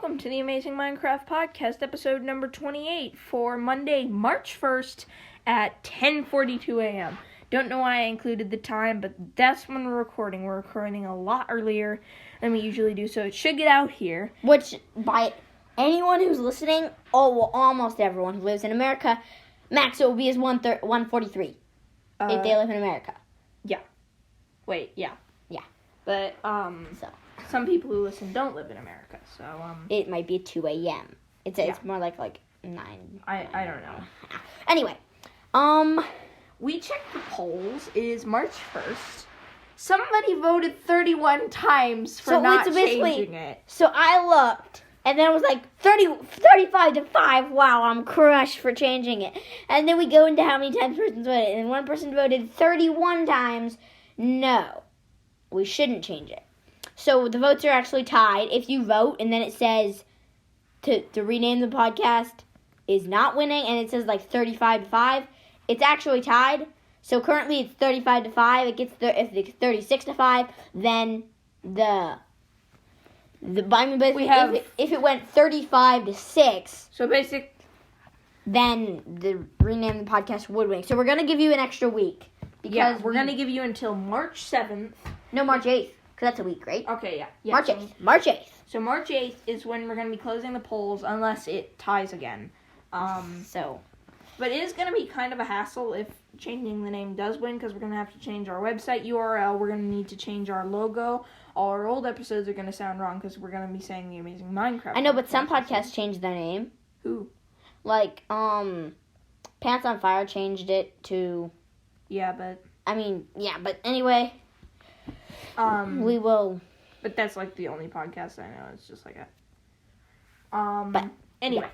welcome to the Amazing Minecraft Podcast, episode number 28 for Monday, March 1st at 10:42 a.m. Don't know why I included the time, but that's when we're recording. We're recording a lot earlier than we usually do, so it should get out here. Which, by anyone who's listening, almost everyone who lives in America, max it will be is 1:43 if they live in America. Yeah. Wait, yeah. Yeah. But, So some people who listen don't live in America, so, it might be 2 a.m. It's more like 9. I don't know. Anyway, we checked the polls. It is March 1st. Somebody voted 31 times for not changing it. So I looked, and then it was like 35-5. Wow, I'm crushed for changing it. And then we go into how many times persons voted, and one person voted 31 times. No, we shouldn't change it. So the votes are actually tied. If you vote, and then it says to rename the podcast is not winning, and it says like 35-5, it's actually tied. So currently it's 35-5. It gets if it's 36-5, then if it went 35-6. So then the rename the podcast would win. So we're gonna give you an extra week because we're gonna give you until March 7th. No, March 8th, because that's a week, right? Okay, yeah. March 8th. March 8th. So March 8th is when we're gonna be closing the polls unless it ties again. But it is going to be kind of a hassle if changing the name does win, because we're going to have to change our website URL. We're going to need to change our logo. All our old episodes are going to sound wrong because we're going to be saying the Amazing Minecraft. I know, but some podcasts changed their name. Who? Like, Pants on Fire changed it to... Yeah, but... but anyway, we will... But that's, like, the only podcast I know. It's just like a... But, anyway. Yeah.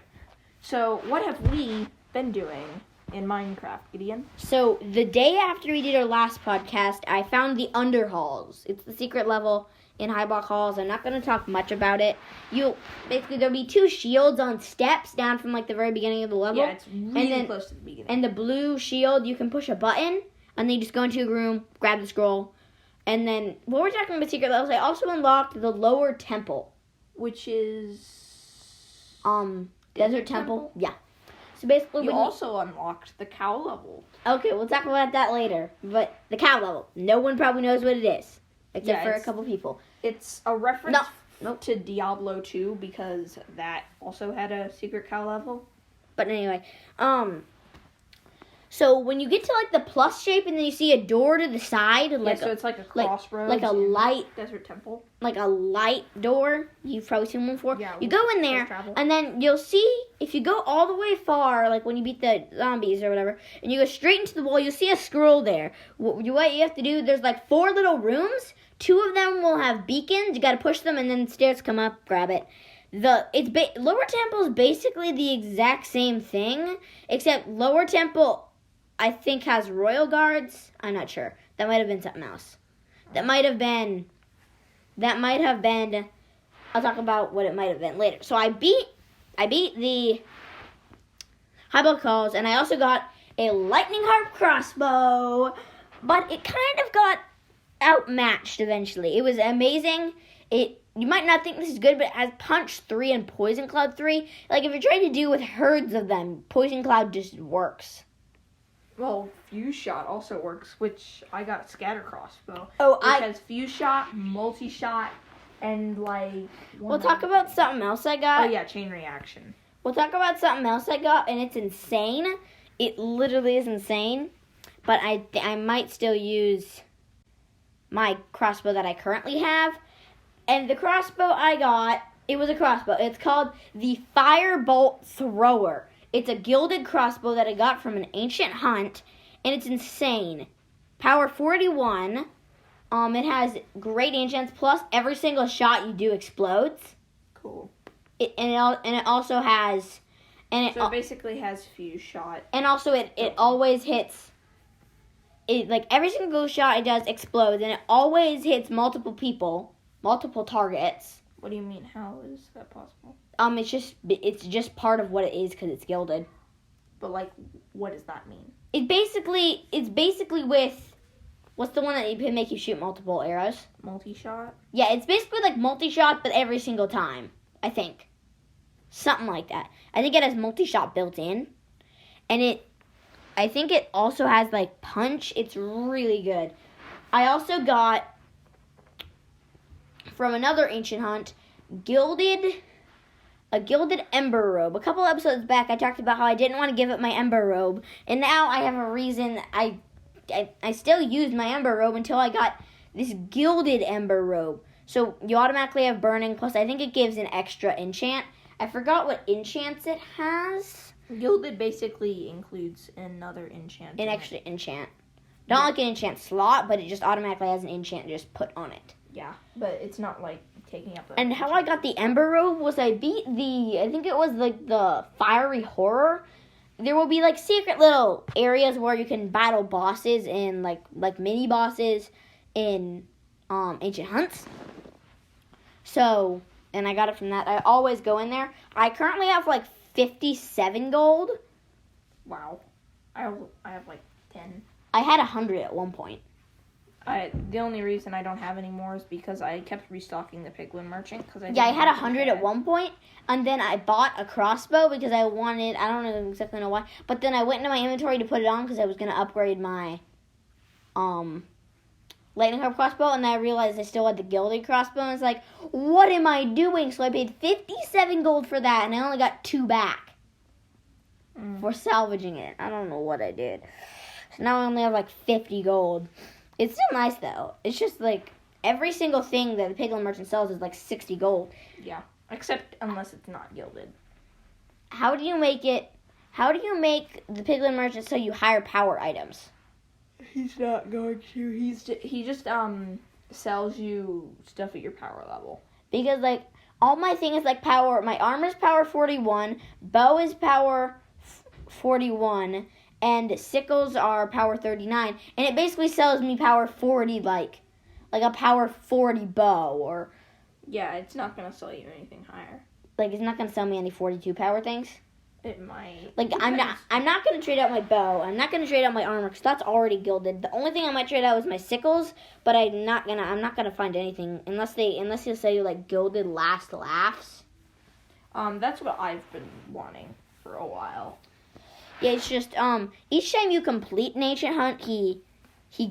So, what have we been doing in Minecraft, Gideon? So, the day after we did our last podcast, I found the Underhalls. It's the secret level in Highblock Halls. I'm not going to talk much about it. There'll be 2 shields on steps down from, like, the very beginning of the level. Yeah, it's really close to the beginning. And the blue shield, you can push a button, and then you just go into a room, grab the scroll, and then, while we're talking about secret levels, I also unlocked the lower temple. Which is... Desert Temple? Yeah. So basically, you also unlocked the cow level. Okay, we'll talk about that later. But the cow level, no one probably knows what it is, except for a couple people. It's a reference to Diablo 2 because that also had a secret cow level. But anyway, so when you get to like the plus shape and then you see a door to the side, so it's like a crossroads, like a light desert temple, like a light door. You've probably seen one before. Yeah, you go in there, and then you'll see if you go all the way far, like when you beat the zombies or whatever, and you go straight into the wall, you'll see a scroll there. What you have to do, there's like 4 little rooms. 2 of them will have beacons. You got to push them, and then stairs come up. Grab it. Lower Temple is basically the exact same thing, except Lower Temple, I think, has royal guards. I'm not sure. That might have been something else. That might have been. I'll talk about what it might have been later. So I beat the Highblock Halls, and I also got a lightning harp crossbow, but it kind of got outmatched eventually. It was amazing. You might not think this is good, but it has Punch 3 and Poison Cloud 3. Like, if you're trying to do with herds of them, Poison Cloud just works. Well, Fuse Shot also works, which I got Scatter Crossbow. Which has Fuse Shot, Multi-Shot, and like... We'll talk about something else I got. Oh yeah, Chain Reaction. We'll talk about something else I got, and it's insane. It literally is insane. But I might still use my crossbow that I currently have. And the crossbow I got, it was a crossbow. It's called the Firebolt Thrower. It's a gilded crossbow that I got from an ancient hunt, and it's insane. Power 41. It has great enchants, plus every single shot you do explodes. Cool. It also has... So it basically has Fuse Shot. And also it always hits... Like, every single shot it does explodes, and it always hits multiple people, multiple targets. What do you mean? How is that possible? It's just part of what it is because it's gilded. But like, what does that mean? It's basically with, what's the one that can make you shoot multiple arrows? Multi-shot? Yeah, it's basically like multi-shot, but every single time, I think. Something like that. I think it has multi-shot built in. And I think it also has, like, punch. It's really good. I also got, from another ancient hunt, a gilded ember robe. A couple episodes back, I talked about how I didn't want to give up my ember robe. And now I have a reason. I still used my ember robe until I got this gilded ember robe. So you automatically have burning, plus I think it gives an extra enchant. I forgot what enchants it has. Gilded basically includes another enchant. An extra enchant. Not like an enchant slot, but it just automatically has an enchant just put on it. Yeah, but it's not like taking up. And how I got the ember robe was I beat I think it was like the fiery horror. There will be like secret little areas where you can battle bosses and like mini bosses in ancient hunts. So, and I got it from that. I always go in there. I currently have like 57 gold. Wow. I have like 10. I had 100 at one point. The only reason I don't have any more is because I kept restocking the Piglin Merchant. I had 100 at one point, and then I bought a crossbow because I wanted, I don't know exactly know why, but then I went into my inventory to put it on because I was going to upgrade my lightning harp crossbow, and then I realized I still had the gilded crossbow, and I was like, what am I doing? So I paid 57 gold for that, and I only got 2 back for salvaging it. I don't know what I did. So now I only have like 50 gold. It's still nice, though. It's just, like, every single thing that the Piglin Merchant sells is, like, 60 gold. Yeah, except unless it's not gilded. How do you make the Piglin Merchant so you higher power items? He's not going to. He just sells you stuff at your power level. Because, like, all my thing is, like, power. My armor's power 41, bow is power 41, and sickles are power 39, and it basically sells me power 40, like a power 40 bow, or... Yeah, it's not going to sell you anything higher. Like, it's not going to sell me any 42 power things? It might. Like, I'm not going to trade out my bow, I'm not going to trade out my armor, because that's already gilded. The only thing I might trade out is my sickles, but I'm not going to find anything, unless they say, like, gilded last laughs. That's what I've been wanting for a while. Yeah, it's just, each time you complete an ancient hunt, he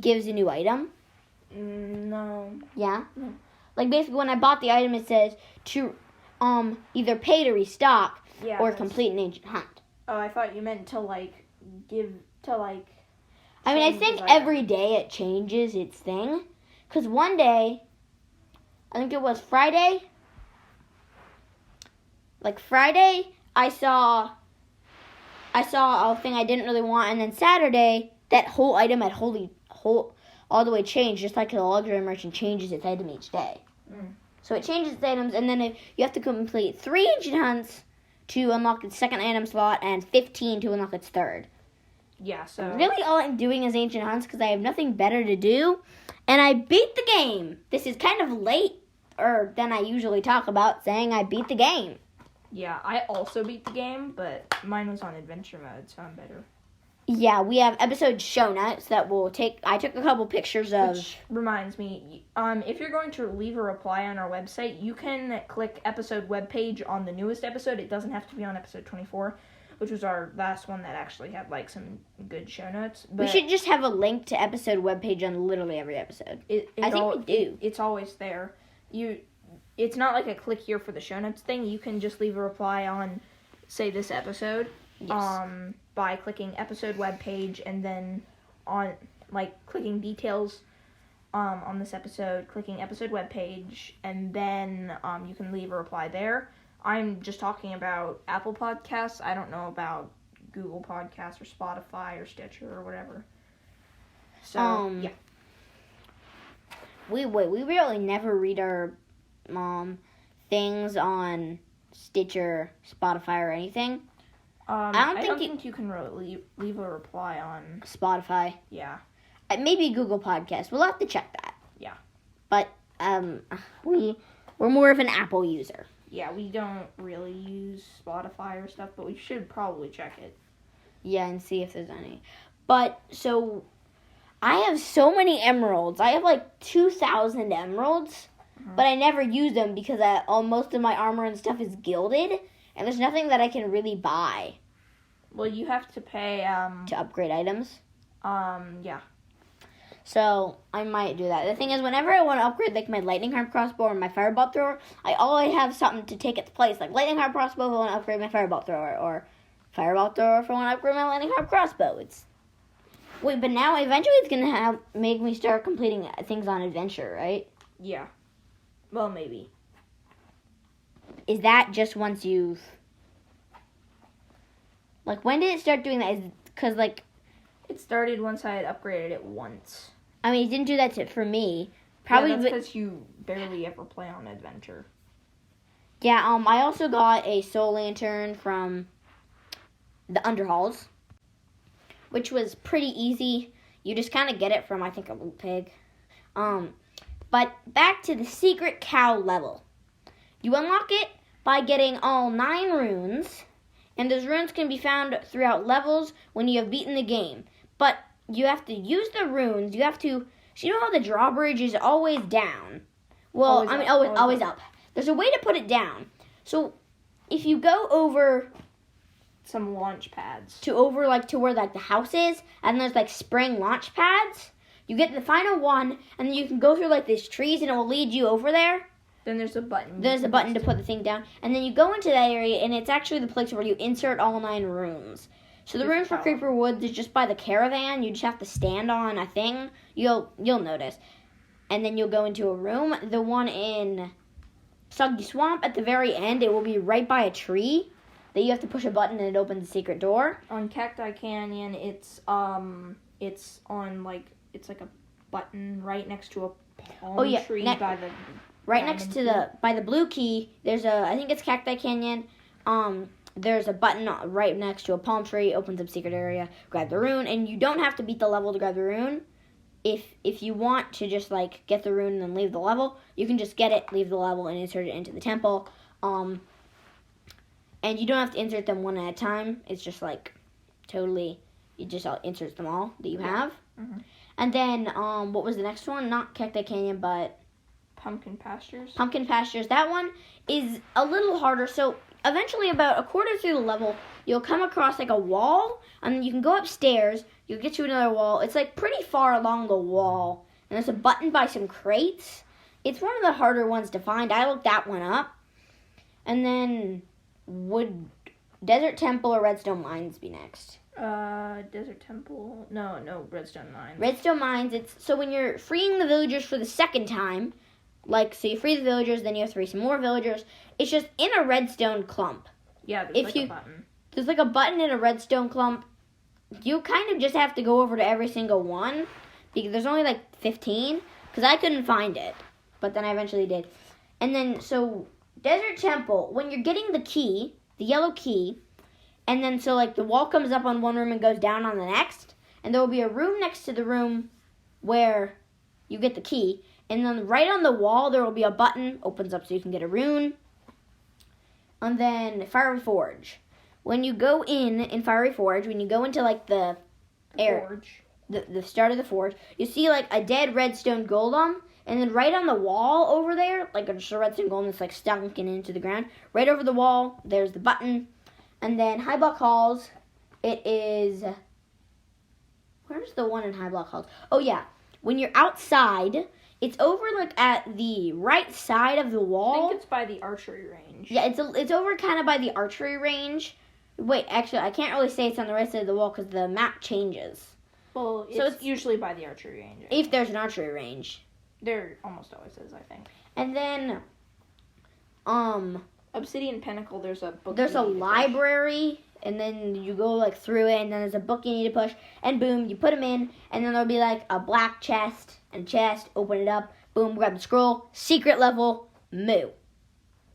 gives a new item. No. Yeah? No. Like, basically, when I bought the item, it says to, either pay to restock or complete an ancient hunt. Oh, I thought you meant to, like, I mean, I think every day it changes its thing. Because one day, I think it was Friday. Like, Friday, I saw a thing I didn't really want, and then Saturday, that whole item had all the way changed, just like the luxury merchant changes its item each day. So it changes its items, and then you have to complete 3 ancient hunts to unlock its second item slot, and 15 to unlock its third. Yeah, so... Really all I'm doing is ancient hunts, because I have nothing better to do, and I beat the game. This is kind of later than I usually talk about, saying I beat the game. Yeah, I also beat the game, but mine was on adventure mode, so I'm better. Yeah, we have episode show notes that I took a couple pictures of. Which reminds me, if you're going to leave a reply on our website, you can click episode webpage on the newest episode. It doesn't have to be on episode 24, which was our last one that actually had, like, some good show notes. But we should just have a link to episode webpage on literally every episode. I think we do. It's always there. It's not like a click here for the show notes thing. You can just leave a reply on, say, this episode, by clicking episode webpage, and then on, like, clicking details on this episode, clicking episode webpage, and then you can leave a reply there. I'm just talking about Apple Podcasts. I don't know about Google Podcasts or Spotify or Stitcher or whatever. So, yeah. We really never read our things on Stitcher, Spotify, or anything. I don't think you can really leave a reply on Spotify. Yeah. Maybe Google Podcasts. We'll have to check that. Yeah. But we're more of an Apple user. Yeah, we don't really use Spotify or stuff, but we should probably check it. Yeah, and see if there's any. But, so, I have so many emeralds. I have, like, 2,000 emeralds, but I never use them because most of my armor and stuff is gilded. and there's nothing that I can really buy Well, you have to pay, to upgrade items. yeah. So I might do that. The thing is, whenever I want to upgrade like my lightning harp crossbow or my firebolt thrower, I always have something to take its place. Like lightning harp crossbow if I want to upgrade my firebolt thrower, or firebolt thrower if I want to upgrade my lightning harp crossbow. But now eventually it's gonna make me start completing things on adventure, right? Yeah. Well, maybe. Is that just once you've like when did it start doing that? Because like It started once I had upgraded it once. I mean, it didn't do that for me. Probably Yeah, that's because you barely ever play on adventure. Yeah, I also got a soul lantern from the Underhalls, which was pretty easy. You just kind of get it from, I think, a loot pig. But back to the secret cow level. You unlock it by getting all 9 runes, and those runes can be found throughout levels when you have beaten the game. But you have to use the runes. You have to. So you know how the drawbridge is always down? Well, always up. There's a way to put it down. So if you go over some launch pads to where like the house is, and there's like spring launch pads, you get the final one, and then you can go through like these trees, and it will lead you over there. Then there's a button. There's a button to put the thing down, and then you go into that area, and it's actually the place where you insert all 9 runes. So the rune for Creeper Woods is just by the caravan. You just have to stand on a thing. You'll notice. And then you'll go into a room. The one in Soggy Swamp, at the very end, it will be right by a tree that you have to push a button and it opens a secret door. On Cacti Canyon, it's on like it's like a button right next to a palm tree by the right next to by the blue key. There's I think it's Cacti Canyon. There's a button right next to a palm tree, opens up secret area, grab the rune, and you don't have to beat the level to grab the rune. If you want to just like get the rune and then leave the level, you can just get it, leave the level, and insert it into the temple. And you don't have to insert them one at a time. It's just like totally, you just insert them all that you have. Mm-hmm. And then what was the next one? Not Cacti Canyon, but Pumpkin Pastures. Pumpkin Pastures. That one is a little harder. So eventually, about a quarter through the level, you'll come across like a wall, and then you can go upstairs. You'll get to another wall. It's like pretty far along the wall, and there's a button by some crates. It's one of the harder ones to find. I looked that one up. And then would Desert Temple or Redstone Mines be next? Desert Temple. No, Redstone Mines. Redstone Mines. It's so when you're freeing the villagers for the second time. So you free the villagers, then you have to free some more villagers. It's just in a redstone clump. Yeah, there's a button. There's like a button in a redstone clump. You kind of just have to go over to every single one. Because there's only like 15. Because I couldn't find it. But then I eventually did. And then, so, Desert Temple, when you're getting the key, the yellow key, and then so like the wall comes up on one room and goes down on the next. And there will be a room next to the room where you get the key. And then right on the wall, there will be a button, opens up so you can get a rune. And then Fiery Forge. When you go in Fiery Forge, when you go into like the forge, the start of the forge, you see like a dead redstone golem. And then right on the wall over there, like just a redstone golem that's like sunken into the ground. Right over the wall, there's the button. And then High Block Halls, it is... Where's the one in High Block Halls? Oh yeah, when you're outside... It's over like at the right side of the wall. I think it's by the archery range. Yeah, it's over kind of by the archery range. Wait, actually, I can't really say it's on the right side of the wall because the map changes. Well, it's usually by the archery range. If there's an archery range. There almost always is, I think. And then, Obsidian Pinnacle, there's a book. There's a library, and then you go like through it, and then there's a book you need to push, and boom, you put them in, and then there'll be like a black chest. And chest, open it up, boom, grab the scroll, secret level, moo.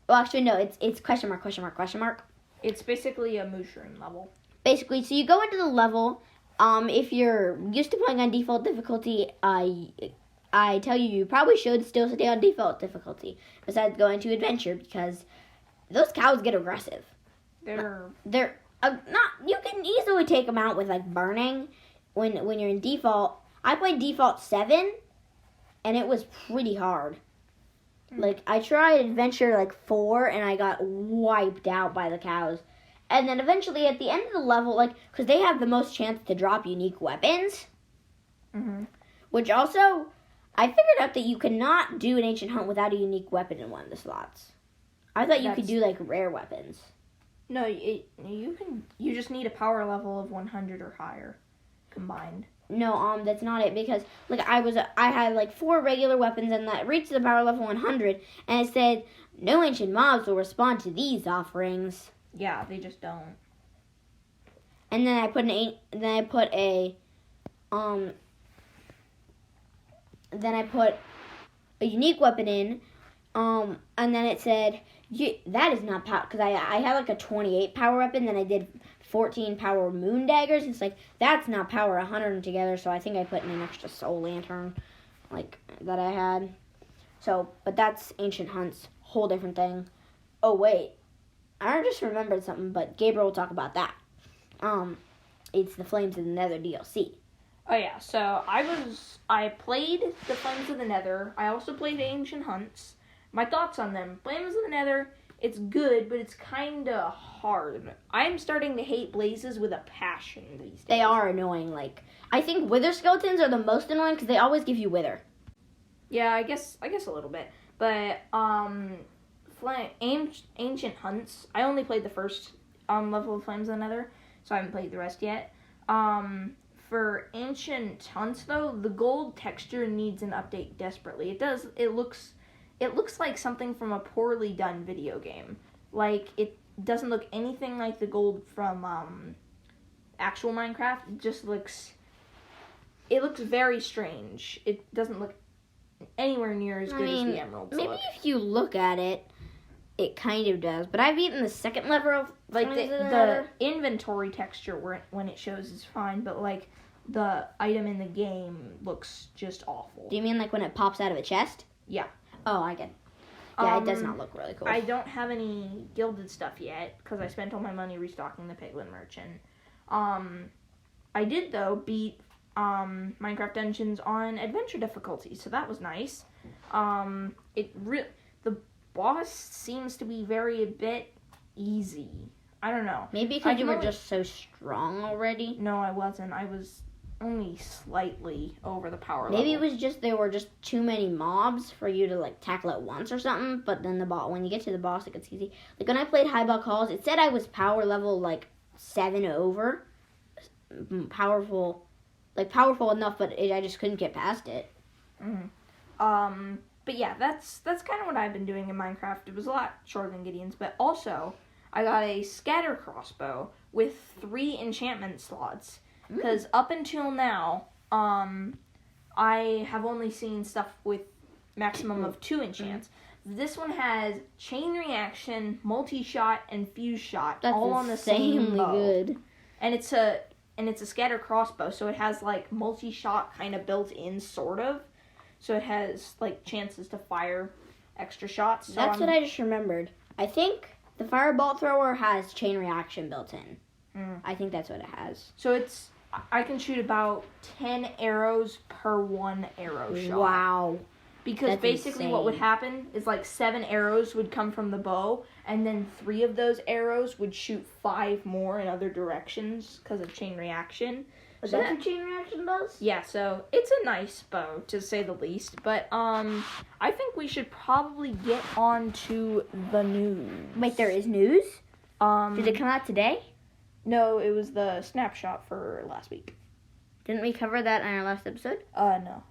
Well, actually, no, it's question mark. It's basically a mushroom level. Basically, so you go into the level. If you're used to playing on default difficulty, I tell you probably should still stay on default difficulty. Besides going to adventure, because those cows get aggressive. They're not. You can easily take them out with like burning when you're in default. I played default 7. And it was pretty hard. Like, I tried Adventure, 4, and I got wiped out by the cows. And then eventually, at the end of the level, because they have the most chance to drop unique weapons. Mm-hmm. Which also, I figured out that you cannot do an ancient hunt without a unique weapon in one of the slots. I thought you could do, rare weapons. No, you can. You just need a power level of 100 or higher combined. No, that's not it, because I had 4 regular weapons and that reached the power level 100, and it said no ancient mobs will respond to these offerings. Yeah, they just don't. And then I put a unique weapon in, and then it said that is not power, because I had a 28 power weapon, then I did 14 power moon daggers. It's that's not power 100 together, so I think I put in an extra soul lantern that I had. So, but that's ancient hunts, whole different thing. Oh wait, I just remembered something, but Gabriel will talk about that. It's the Flames of the Nether DLC. Oh yeah, so I played the Flames of the Nether. I also played Ancient Hunts. My thoughts on them: Flames of the Nether, it's good, but it's kind of hard. I'm starting to hate blazes with a passion these days. They are annoying. I think wither skeletons are the most annoying because they always give you wither. Yeah, I guess a little bit. But Ancient Hunts, I only played the first level of Flames of the Nether, so I haven't played the rest yet. For Ancient Hunts though, the gold texture needs an update desperately. It does. It looks like something from a poorly done video game. It doesn't look anything like the gold from actual Minecraft. It just looks very strange. It doesn't look anywhere near as good as the emeralds maybe look. If you look at it, it kind of does. But I've eaten the second level of the inventory texture when it shows is fine, but the item in the game looks just awful. Do you mean when it pops out of a chest? Yeah. Oh, I get it. Yeah, it does not look really cool. I don't have any gilded stuff yet because I spent all my money restocking the Piglin Merchant. I did though beat Minecraft Dungeons on adventure difficulty, so that was nice. The boss seems to be a bit easy. I don't know. Maybe because you were just so strong already. No, I wasn't. I was only slightly over the power level. Maybe it was just there were just too many mobs for you to tackle at once or something. But then when you get to the boss, it gets easy. When I played Highball Calls, it said I was power level 7 over, powerful enough, but I just couldn't get past it. Mm-hmm. But yeah, that's kind of what I've been doing in Minecraft. It was a lot shorter than Gideon's, but also I got a scatter crossbow with 3 enchantment slots. Because up until now, I have only seen stuff with maximum of 2 enchants. This one has chain reaction, multi-shot, and fuse shot, all on the same bow. Good. And it's a scatter crossbow, so it has multi-shot kind of built in, sort of. So it has chances to fire extra shots. So that's what I just remembered. I think the fireball thrower has chain reaction built in. I think that's what it has. So I can shoot about 10 arrows per 1 arrow shot. Wow. Because that's basically insane. What would happen is 7 arrows would come from the bow, and then 3 of those arrows would shoot 5 more in other directions because of chain reaction. Is that what chain reaction does? Yeah, so it's a nice bow, to say the least. But I think we should probably get on to the news. Wait, there is news? Did it come out today? No, it was the snapshot for last week. Didn't we cover that in our last episode? No.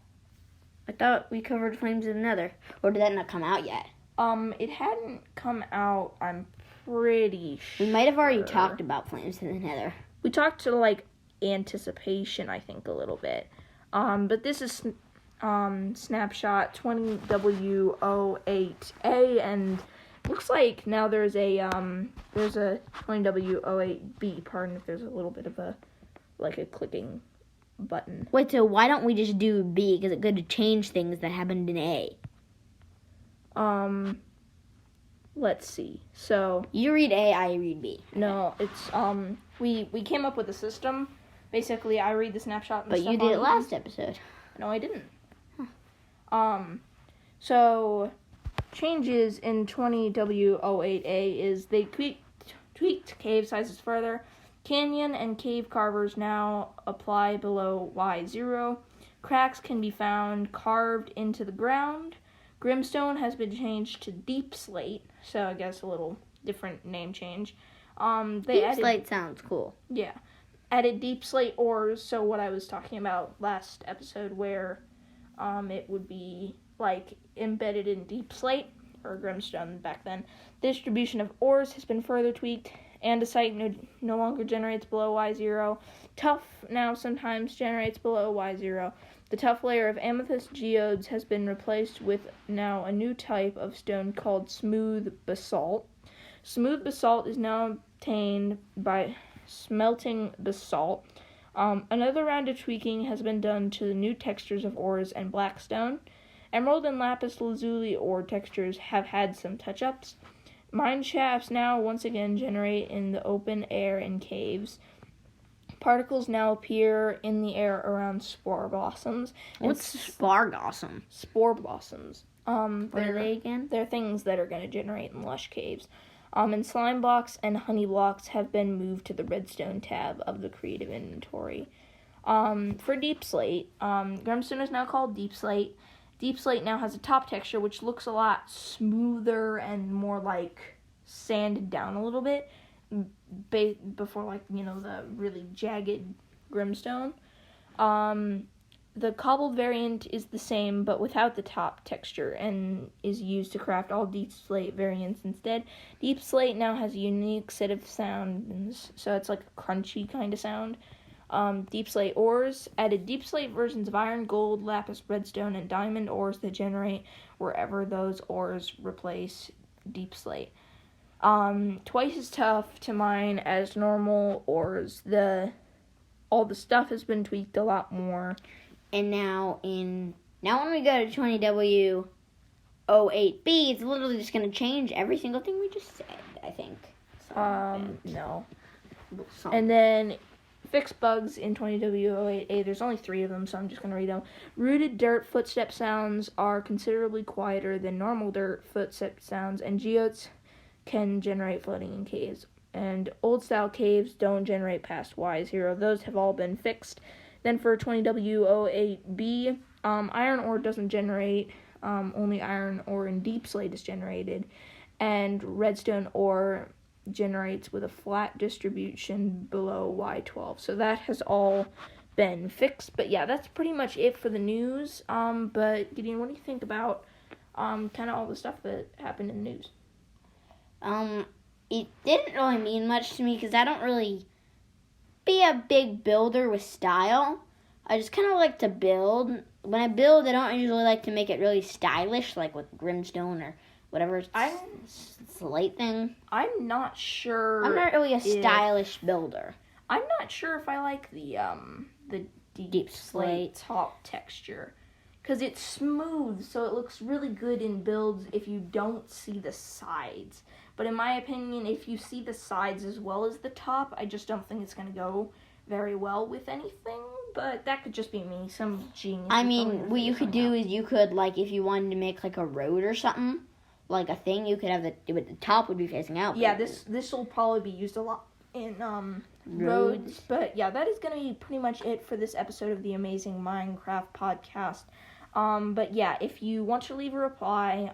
I thought we covered Flames of the Nether. Or did that not come out yet? It hadn't come out, I'm pretty sure. We might have already talked about Flames of the Nether. We talked to, anticipation, I think, a little bit. But this is snapshot 20W08A, and looks like now there's a 20W08B, pardon if there's a little bit of a clicking button. Wait, so why don't we just do B? Because it's good to change things that happened in A. Let's see. So you read A, I read B. No, it's we came up with a system. Basically, I read the snapshot. And but you did it last episode. No, I didn't. Huh. So changes in 20W08A is they tweaked cave sizes further. Canyon and cave carvers now apply below Y0. Cracks can be found carved into the ground. Grimstone has been changed to deep slate, so I guess a little different name change. Slate sounds cool. Yeah. Added deep slate ores, so what I was talking about last episode where it would be like embedded in deep slate, or Grimstone back then. The distribution of ores has been further tweaked. Andesite no longer generates below Y0. Tuff now sometimes generates below Y0. The tough layer of amethyst geodes has been replaced with now a new type of stone called smooth basalt. Smooth basalt is now obtained by smelting basalt. Another round of tweaking has been done to the new textures of ores and blackstone. Emerald and lapis lazuli ore textures have had some touch-ups. Mine shafts now once again generate in the open air in caves. Particles now appear in the air around spore blossoms. What's spore blossom? Spore blossoms. What are they again? They're things that are going to generate in lush caves. And slime blocks and honey blocks have been moved to the redstone tab of the creative inventory. For deep slate, Grimstone is now called deep slate. Deep slate now has a top texture which looks a lot smoother and more like sanded down a little bit before, like, you know, the really jagged Grimstone. The cobbled variant is the same but without the top texture and is used to craft all deep slate variants instead. Deep slate now has a unique set of sounds, so it's like a crunchy kind of sound. Deep slate ores added deep slate versions of iron, gold, lapis, redstone, and diamond ores that generate wherever those ores replace deep slate. Twice as tough to mine as normal ores. All the stuff has been tweaked a lot more. And now when we go to 20W08B, it's literally just going to change every single thing we just said, I think. No. And then fix bugs in 20W08A. There's only 3 of them, so I'm just going to read them. Rooted dirt footstep sounds are considerably quieter than normal dirt footstep sounds, and geodes can generate floating in caves. And old-style caves don't generate past Y0. Those have all been fixed. Then for 20W08B, iron ore doesn't generate. Only iron ore in deep slate is generated. And redstone ore generates with a flat distribution below Y12. So that has all been fixed. But yeah, that's pretty much it for the news. But Gideon, what do you think about kind of all the stuff that happened in the news? It didn't really mean much to me because I don't really be a big builder with style. I just kind of like to build. When I build, I don't usually like to make it really stylish, like with Grimstone or whatever slate thing. I'm not sure. I'm not really a stylish builder. I'm not sure if I like the deep slate top texture, because it's smooth, so it looks really good in builds if you don't see the sides. But in my opinion, if you see the sides as well as the top, I just don't think it's going to go very well with anything. But that could just be me, some genius. I mean, what you could do is you could, like, if you wanted to make, like, a road or something, like a thing, you could have the top would be facing out. Yeah, this will probably be used a lot in roads. But yeah, that is going to be pretty much it for this episode of the Amazing Minecraft Podcast. But yeah, if you want to leave a reply,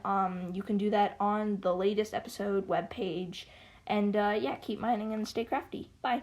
you can do that on the latest episode webpage. And yeah, keep mining and stay crafty. Bye.